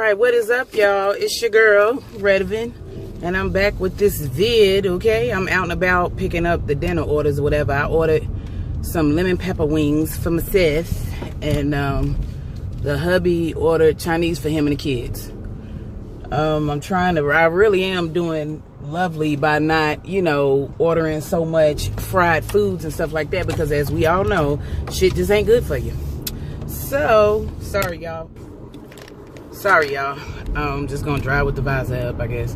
Alright, what is up, y'all? It's your girl, Redavyn, and I'm back with this vid, okay? I'm out and about picking up the dinner orders or whatever. I ordered some lemon pepper wings for myself, and the hubby ordered Chinese for him and the kids. I really am doing lovely by not, ordering so much fried foods and stuff like that, because as we all know, shit just ain't good for you. So, sorry y'all. I'm just gonna drive with the visor up, I guess.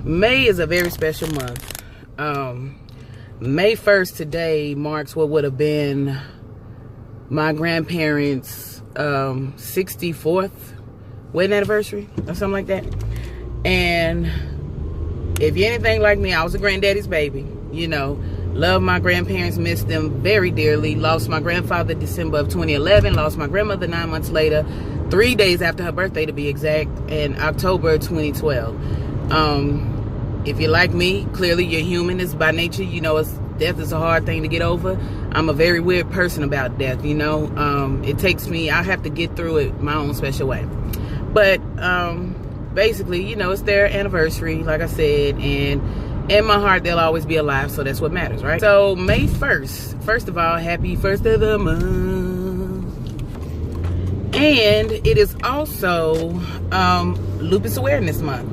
May is a very special month. May 1st today marks what would have been my grandparents' 64th wedding anniversary or something like that. And if you're anything like me, I was a granddaddy's baby. Love my grandparents, miss them very dearly. Lost my grandfather December of 2011. Lost my grandmother 9 months later, 3 days after her birthday to be exact, in October 2012. If you're like me, clearly you're human. It's by nature. Death is a hard thing to get over. I'm a very weird person about death. It takes me, I have to get through it my own special way. But basically, it's their anniversary, like I said, and in my heart, they'll always be alive, so that's what matters, right? So, May 1st, first of all, happy 1st of the month. And it is also Lupus Awareness Month.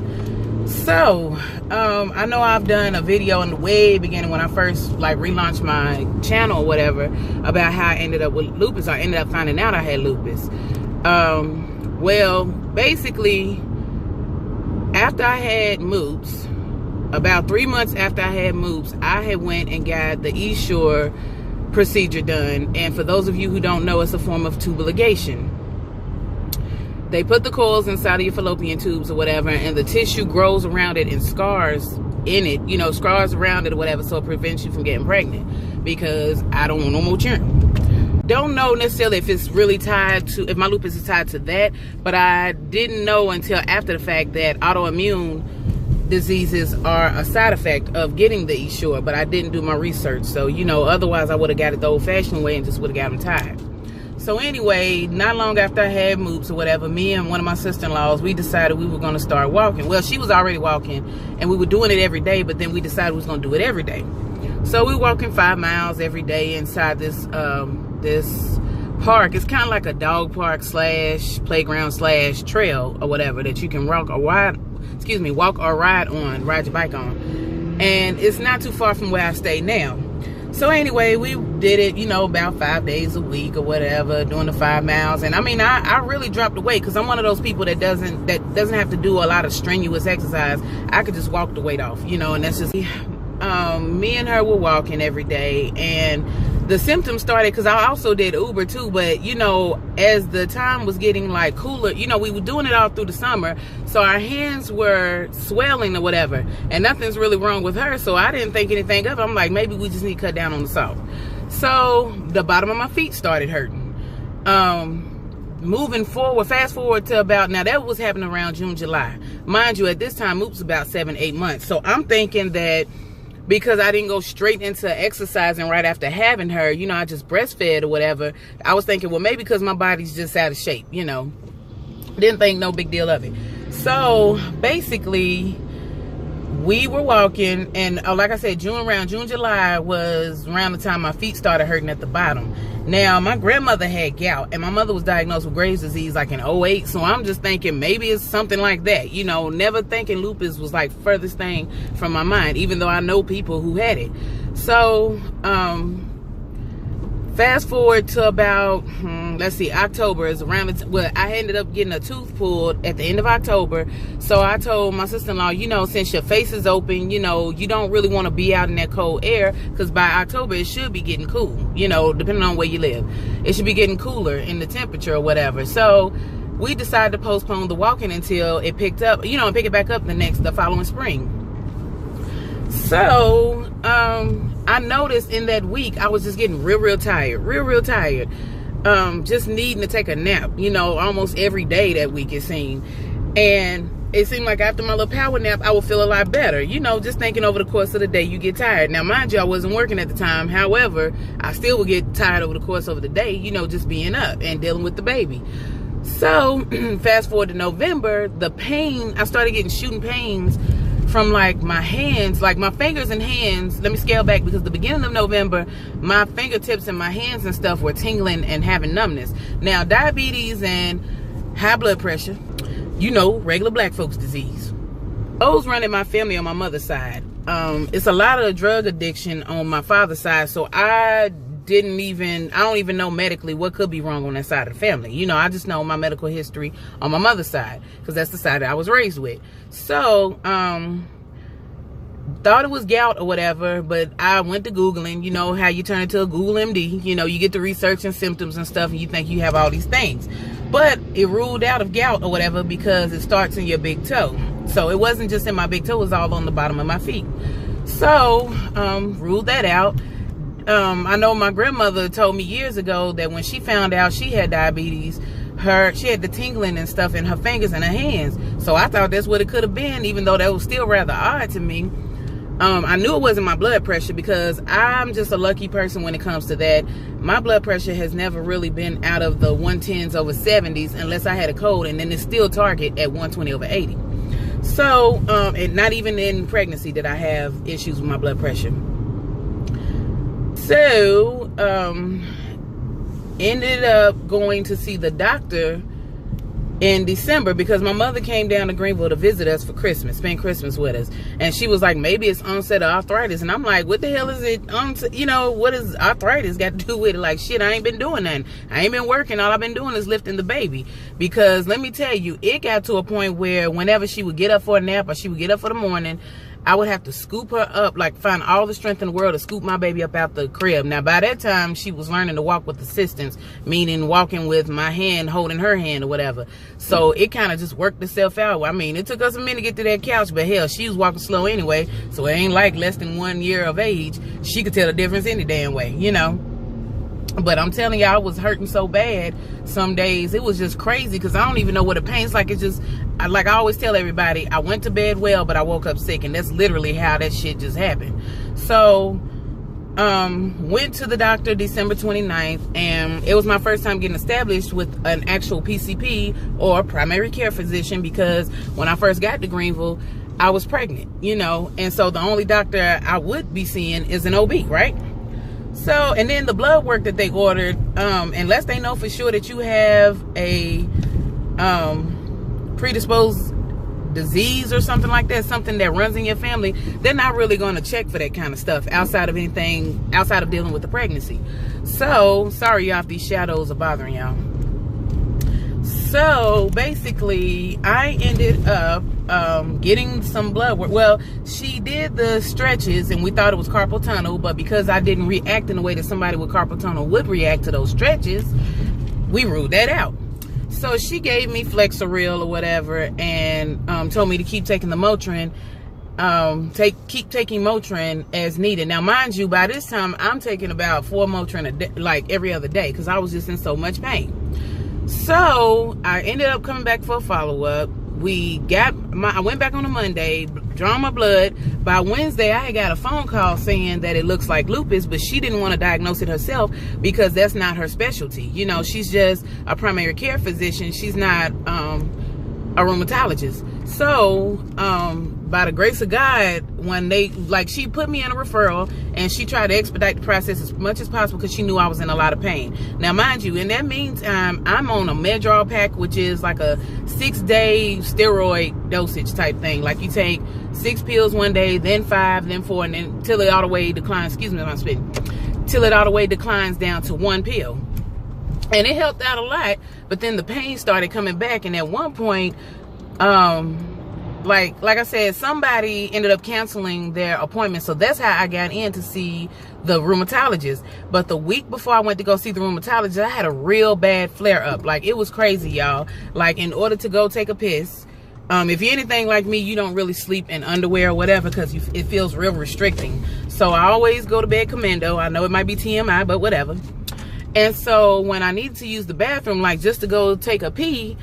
So, I know I've done a video in the way beginning when I first, relaunched my channel or whatever, about how I ended up with lupus. I ended up finding out I had lupus. Well, basically, after I had MOOPS, about 3 months after I had MOOPS, I had went and got the Essure procedure done. And for those of you who don't know, it's a form of tubal ligation. They put the coils inside of your fallopian tubes or whatever, and the tissue grows around it and scars in it, scars around it or whatever, so it prevents you from getting pregnant, because I don't want no more children. Don't know necessarily if it's really tied to, if my lupus is tied to that, but I didn't know until after the fact that autoimmune diseases are a side effect of getting the Essure, but I didn't do my research. So, otherwise I would have got it the old-fashioned way and just would have got them tied. So anyway, not long after I had MOOPS or whatever, me and one of my sister-in-laws, we decided we were going to start walking. Well, she was already walking, and we were doing it every day, but then we decided we was going to do it every day. So we were walking 5 miles every day inside this this park. It's kind of like a dog park / playground / trail or whatever that you can walk or ride on, ride your bike on. And it's not too far from where I stay now. So anyway, we did it, about 5 days a week or whatever, doing the 5 miles. And I mean, I really dropped the weight, because I'm one of those people that doesn't have to do a lot of strenuous exercise. I could just walk the weight off, and that's just me and her were walking every day, and the symptoms started, because I also did Uber too, but as the time was getting cooler, we were doing it all through the summer, so our hands were swelling or whatever, and nothing's really wrong with her, so I didn't think anything of it. I'm like, maybe we just need to cut down on the salt. So the bottom of my feet started hurting. Moving forward, fast forward to about, now that was happening around June, July. Mind you, at this time, MOOPS about 7-8 months. So I'm thinking that because I didn't go straight into exercising right after having her, I just breastfed or whatever, I was thinking, well, maybe because my body's just out of shape, Didn't think no big deal of it. So basically, we were walking, and like I said, June, July was around the time my feet started hurting at the bottom. Now, my grandmother had gout, and my mother was diagnosed with Graves' disease in 2008, so I'm just thinking maybe it's something like that, never thinking lupus was furthest thing from my mind, even though I know people who had it. So, fast forward to about, October is around the I ended up getting a tooth pulled at the end of October. So I told my sister-in-law, since your face is open, you don't really want to be out in that cold air, because by October it should be getting cool, depending on where you live. It should be getting cooler in the temperature or whatever. So we decided to postpone the walking until it picked up, and pick it back up the following spring. So, I noticed in that week, I was just getting real tired. Just needing to take a nap, almost every day that week, it seemed. And it seemed like after my little power nap, I would feel a lot better. Just thinking over the course of the day, you get tired. Now, mind you, I wasn't working at the time. However, I still would get tired over the course of the day, just being up and dealing with the baby. So fast forward to November, the pain, I started getting shooting pains from like my hands, like my fingers and hands. Let me scale back, because the beginning of November, my fingertips and my hands and stuff were tingling and having numbness. Now, diabetes and high blood pressure, you know, regular black folks disease. Those run in my family on my mother's side. It's a lot of drug addiction on my father's side, so I don't even know medically what could be wrong on that side of the family. You know, I just know my medical history on my mother's side, because that's the side that I was raised with. So, thought it was gout or whatever, but I went to Googling. You know how you turn into a Google MD. You know, you get to researching symptoms and stuff, and you think you have all these things. But it ruled out of gout or whatever because it starts in your big toe. So it wasn't just in my big toe, it was all on the bottom of my feet. So, ruled that out. I know my grandmother told me years ago that when she found out she had diabetes, she had the tingling and stuff in her fingers and her hands. So I thought that's what it could have been, even though that was still rather odd to me. I knew it wasn't my blood pressure, because I'm just a lucky person when it comes to that. My blood pressure has never really been out of the 110s over 70s unless I had a cold, and then it's still target at 120 over 80. So, and not even in pregnancy did I have issues with my blood pressure. So, ended up going to see the doctor in December, because my mother came down to Greenville to visit us for Christmas, spend Christmas with us. And she was like, maybe it's onset of arthritis. And I'm like, what the hell is it? You know, what is arthritis got to do with it? Like, shit, I ain't been doing nothing. I ain't been working. All I've been doing is lifting the baby. Because let me tell you, it got to a point where whenever she would get up for a nap or she would get up for the morning, I would have to scoop her up, like find all the strength in the world to scoop my baby up out the crib. Now, by that time, she was learning to walk with assistance, meaning walking with my hand, holding her hand or whatever. So it kind of just worked itself out. I mean, it took us a minute to get to that couch, but hell, she was walking slow anyway. So it ain't like less than 1 year of age. She could tell the difference any damn way, you know. But I'm telling you, I was hurting so bad some days. It was just crazy, because I don't even know what a pain's like. It's just, like I always tell everybody, I went to bed well, but I woke up sick. And that's literally how that shit just happened. So, went to the doctor December 29th. And it was my first time getting established with an actual PCP, or primary care physician, because when I first got to Greenville, I was pregnant, you know. And so the only doctor I would be seeing is an OB, right? So, and then the blood work that they ordered, unless they know for sure that you have a predisposed disease or something like that, something that runs in your family, they're not really going to check for that kind of stuff outside of dealing with the pregnancy. So, sorry y'all if these shadows are bothering y'all. So, basically, I ended up getting some blood work. Well, she did the stretches, and we thought it was carpal tunnel, but because I didn't react in the way that somebody with carpal tunnel would react to those stretches, we ruled that out. So she gave me Flexeril or whatever, and told me to keep taking the Motrin, keep taking Motrin as needed. Now, mind you, by this time, I'm taking about 4 Motrin a day, like every other day, because I was just in so much pain. So I ended up coming back for a follow-up. I went back on a Monday, drawn my blood. By Wednesday, I had got a phone call saying that it looks like lupus, but she didn't want to diagnose it herself because that's not her specialty. You know, she's just a primary care physician. She's not a rheumatologist. So, by the grace of God, when she put me in a referral, and she tried to expedite the process as much as possible because she knew I was in a lot of pain. Now, mind you, in that meantime, I'm on a Medrol pack, which is like a 6-day steroid dosage type thing. Like, you take 6 pills one day, then 5, then 4, and then till it all the way declines, excuse me if I'm spitting, till it all the way declines down to 1 pill. And it helped out a lot, but then the pain started coming back, and at one point, like I said, somebody ended up canceling their appointment. So that's how I got in to see the rheumatologist. But the week before I went to go see the rheumatologist, I had a real bad flare up. Like, it was crazy, y'all. Like, in order to go take a piss, if you're anything like me, you don't really sleep in underwear or whatever, because it feels real restricting. So I always go to bed commando. I know it might be TMI, but whatever. And so when I needed to use the bathroom, like just to go take a pee,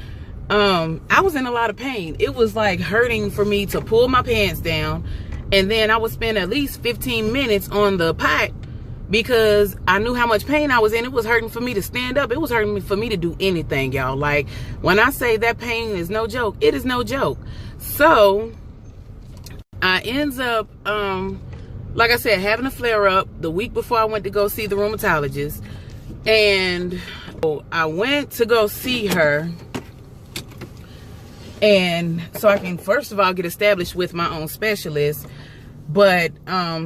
I was in a lot of pain. It was like hurting for me to pull my pants down, and then I would spend at least 15 minutes on the pot because I knew how much pain I was in. It was hurting for me to stand up. It was hurting for me to do anything, y'all. Like, when I say that pain is no joke, it is no joke. So I ends up, like I said, having a flare up the week before I went to go see the rheumatologist. And I went to go see her, and so I can first of all get established with my own specialist, but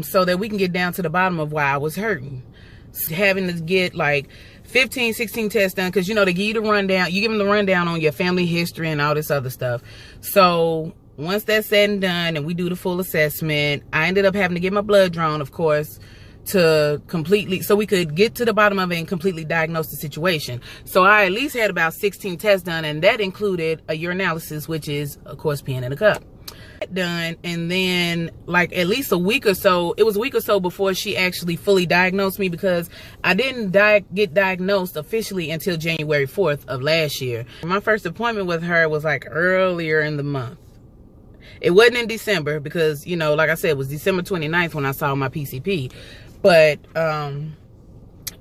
so that we can get down to the bottom of why I was hurting. Having to get like 15, 16 tests done, because you know they give you the rundown. You give them the rundown on your family history and all this other stuff. So once that's said and done and we do the full assessment, I ended up having to get my blood drawn, of course, to completely, so we could get to the bottom of it and completely diagnose the situation. So I at least had about 16 tests done, and that included a urinalysis, which is, of course, peeing in a cup. Done, and then like at least a week or so, it was a week or so before she actually fully diagnosed me, because I didn't get diagnosed officially until January 4th of last year. My first appointment with her was like earlier in the month. It wasn't in December, because, you know, like I said, it was December 29th when I saw my PCP. But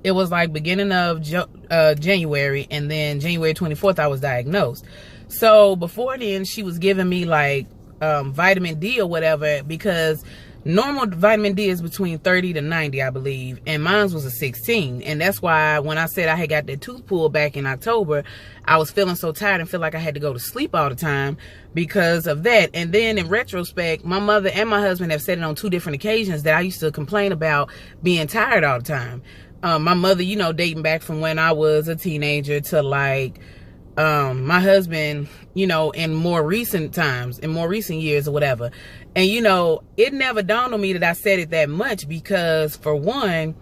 it was like beginning of January, and then January 24th I was diagnosed. So before then she was giving me like vitamin D or whatever, because normal vitamin D is between 30 to 90, I believe, and mine was a 16. And that's why when I said I had got that tooth pulled back in October, I was feeling so tired and feel like I had to go to sleep all the time because of that. And then in retrospect, my mother and my husband have said it on 2 different occasions that I used to complain about being tired all the time. My mother, you know, dating back from when I was a teenager to like my husband, you know, in more recent times, in more recent years or whatever. And, you know, it never dawned on me that I said it that much, because for one,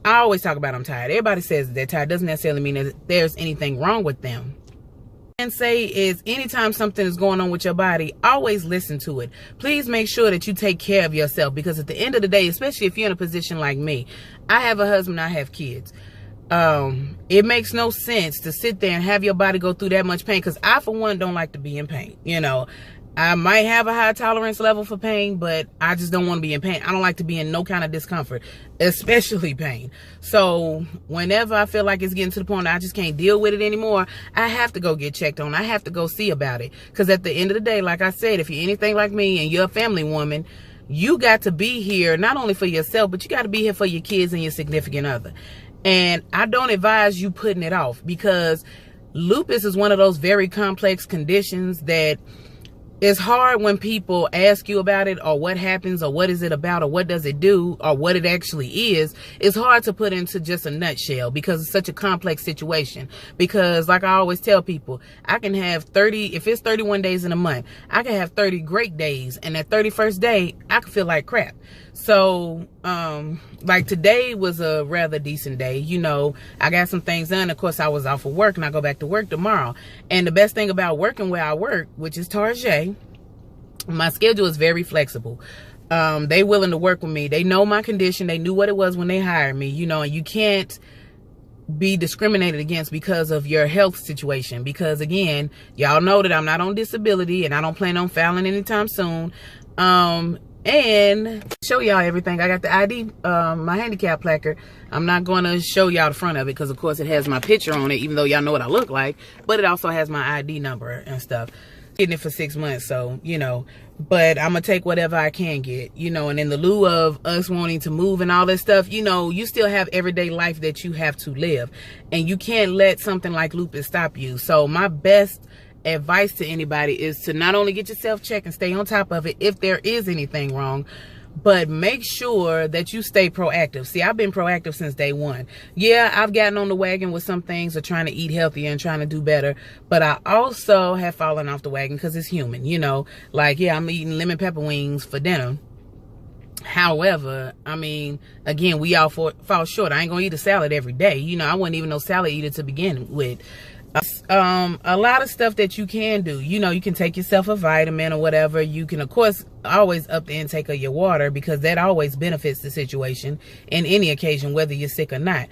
I always talk about I'm tired. Everybody says they're tired. Doesn't necessarily mean that there's anything wrong with them. And say is anytime something is going on with your body, always listen to it. Please make sure that you take care of yourself, because at the end of the day, especially if you're in a position like me, I have a husband, I have kids. It makes no sense to sit there and have your body go through that much pain, because I, for one, don't like to be in pain. You know, I might have a high tolerance level for pain, but I just don't want to be in pain. I don't like to be in no kind of discomfort, especially pain. So whenever I feel like it's getting to the point that I just can't deal with it anymore, I have to go get checked on. I have to go see about it, because at the end of the day, like I said, if you're anything like me and you're a family woman, you got to be here not only for yourself, but you got to be here for your kids and your significant other. And I don't advise you putting it off, because lupus is one of those very complex conditions that it's hard when people ask you about it, or what happens, or what is it about, or what does it do, or what it actually is. It's hard to put into just a nutshell, because it's such a complex situation. Because like I always tell people, I can have 30, if it's 31 days in a month, I can have 30 great days, and that 31st day, I can feel like crap. So, like today was a rather decent day. You know, I got some things done. Of course, I was off of work, and I go back to work tomorrow. And the best thing about working where I work, which is Target, my schedule is very flexible. They willing to work with me. They know my condition. They knew what it was when they hired me, you know, and you can't be discriminated against because of your health situation. Because again, y'all know that I'm not on disability, and I don't plan on filing anytime soon. And show y'all everything. I got the ID, my handicap placard. I'm not going to show y'all the front of it, because of course it has my picture on it, even though y'all know what I look like, but it also has my ID number and stuff. Getting it for 6 months, so, you know, but I'm gonna take whatever I can get, you know. And in the lieu of us wanting to move and all that stuff, you know, you still have everyday life that you have to live, and you can't let something like lupus stop you. So my best advice to anybody is to not only get yourself checked and stay on top of it if there is anything wrong, but make sure that you stay proactive. See, I've been proactive since day one. Yeah, I've gotten on the wagon with some things of trying to eat healthier and trying to do better, but I also have fallen off the wagon, because it's human, you know. Like, yeah, I'm eating lemon pepper wings for dinner. However, I mean, again, we all fall short. I ain't gonna eat a salad every day. You know, I wasn't even no salad eater to begin with. A lot of stuff that you can do, you know, you can take yourself a vitamin or whatever. You can, of course, always up the intake of your water, because that always benefits the situation in any occasion, whether you're sick or not.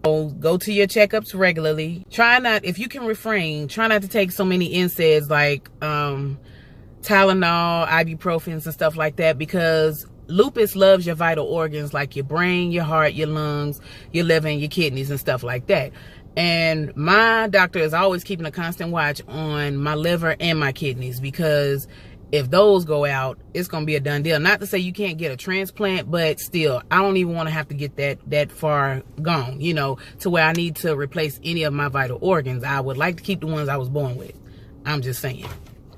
So go to your checkups regularly. Try not, if you can refrain, try not to take so many NSAIDs like Tylenol, ibuprofens and stuff like that, because lupus loves your vital organs like your brain, your heart, your lungs, your liver, and your kidneys and stuff like that. And my doctor is always keeping a constant watch on my liver and my kidneys, because if those go out, it's going to be a done deal. Not to say you can't get a transplant, but still, I don't even want to have to get that far gone, you know, to where I need to replace any of my vital organs. I would like to keep the ones I was born with. I'm just saying.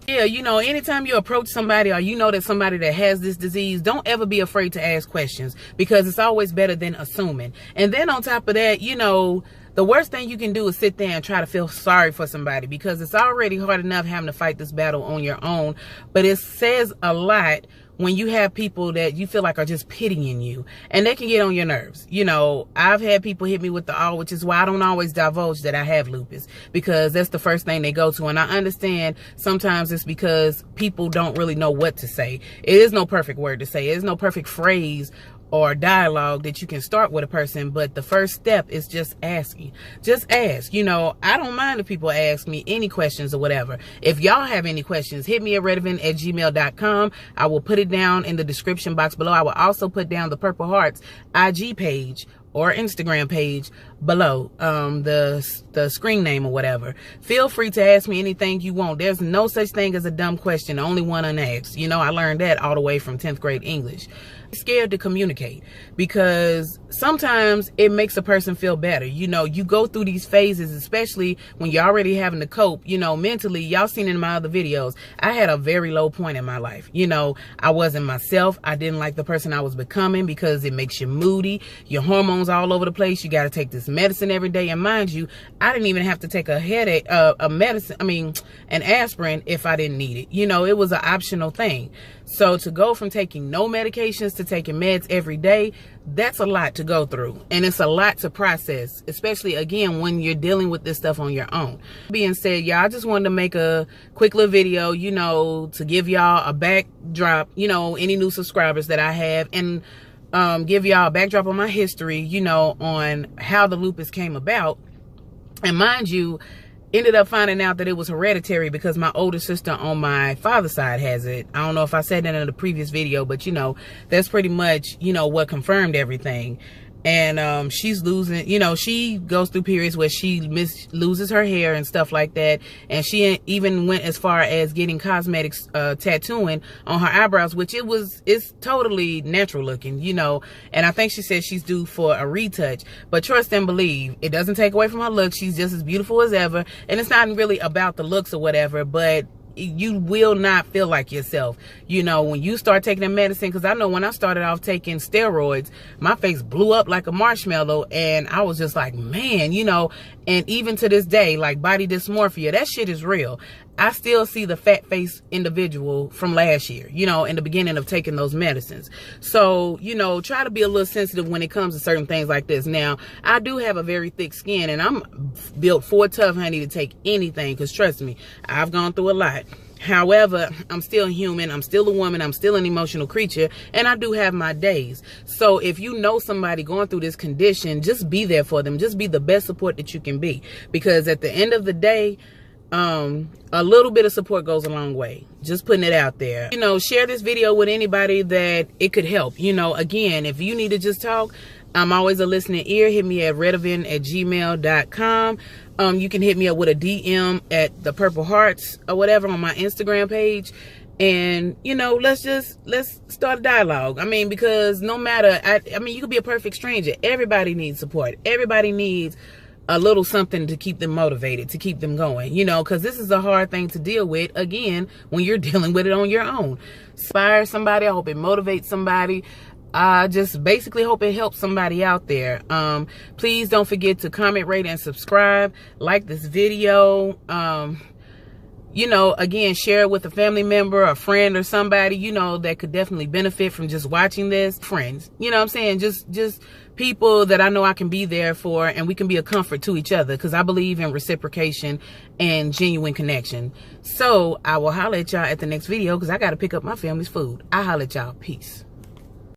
Yeah, you know, anytime you approach somebody or you know that somebody that has this disease, don't ever be afraid to ask questions, because it's always better than assuming. And then on top of that, you know, the worst thing you can do is sit there and try to feel sorry for somebody, because it's already hard enough having to fight this battle on your own. But it says a lot when you have people that you feel like are just pitying you, and they can get on your nerves. You know, I've had people hit me with the which is why I don't always divulge that I have lupus, because that's the first thing they go to. And I understand sometimes it's because people don't really know what to say. It is no perfect word to say. It is no perfect phrase or dialogue that you can start with a person, but the first step is just asking. Just ask. You know, I don't mind if people ask me any questions or whatever. If y'all have any questions, hit me at redavyn@gmail.com. I will put it down in the description box below. I will also put down the Purple Hearts IG page or Instagram page below, the screen name or whatever. Feel free to ask me anything you want. There's no such thing as a dumb question, only one unasked. You know, I learned that all the way from 10th grade English. Scared to communicate, because sometimes it makes a person feel better. You know, you go through these phases, especially when you're already having to cope, you know, mentally. Y'all seen in my other videos, I had a very low point in my life. You know, I wasn't myself. I didn't like the person I was becoming, because it makes you moody, your hormones all over the place. You got to take this medicine every day. And mind you, I didn't even have to take a headache, an aspirin if I didn't need it. You know, it was an optional thing. So to go from taking no medications to taking meds every day, that's a lot to go through. And it's a lot to process, especially, again, when you're dealing with this stuff on your own. Being said, y'all, I just wanted to make a quick little video, you know, to give y'all a backdrop, you know, any new subscribers that I have, and give y'all a backdrop on my history, you know, on how the lupus came about. And mind you, ended up finding out that it was hereditary, because my older sister on my father's side has it. I don't know if I said that in the previous video, but you know, that's pretty much, you know, what confirmed everything. And she's losing, you know, she goes through periods where she loses her hair and stuff like that. And she even went as far as getting cosmetics tattooing on her eyebrows, which it's totally natural looking, you know. And I think she said she's due for a retouch. But trust and believe, it doesn't take away from her looks. She's just as beautiful as ever. And it's not really about the looks or whatever, but you will not feel like yourself, you know, when you start taking the medicine. Because I know when I started off taking steroids, my face blew up like a marshmallow, and I was just like, man, you know. And even to this day, like body dysmorphia, that shit is real. I still see the fat face individual from last year, you know, in the beginning of taking those medicines. So, you know, try to be a little sensitive when it comes to certain things like this. Now, I do have a very thick skin, and I'm built for tough, honey, to take anything, because trust me, I've gone through a lot. However, I'm still human. I'm still a woman. I'm still an emotional creature, and I do have my days. So if you know somebody going through this condition, just be there for them. Just be the best support that you can be, because at the end of the day, a little bit of support goes a long way. Just putting it out there. You know, share this video with anybody that it could help. You know, again, if you need to just talk, I'm always a listening ear. Hit me at redavyn@gmail.com. You can hit me up with a DM at the Purple Hearts or whatever on my Instagram page. And, you know, let's start a dialogue. I mean, because no matter, I mean, you could be a perfect stranger. Everybody needs support. Everybody needs a little something to keep them motivated, to keep them going, you know, because this is a hard thing to deal with, again, when you're dealing with it on your own. Inspire somebody. I hope it motivates somebody. I just basically hope it helps somebody out there. Please don't forget to comment, rate, and subscribe. Like this video. You know, again, share it with a family member, a friend, or somebody, you know, that could definitely benefit from just watching this. Friends, you know what I'm saying? Just people that I know I can be there for, and we can be a comfort to each other, because I believe in reciprocation and genuine connection. So I will holler at y'all at the next video, because I got to pick up my family's food. I'll holler at y'all. Peace.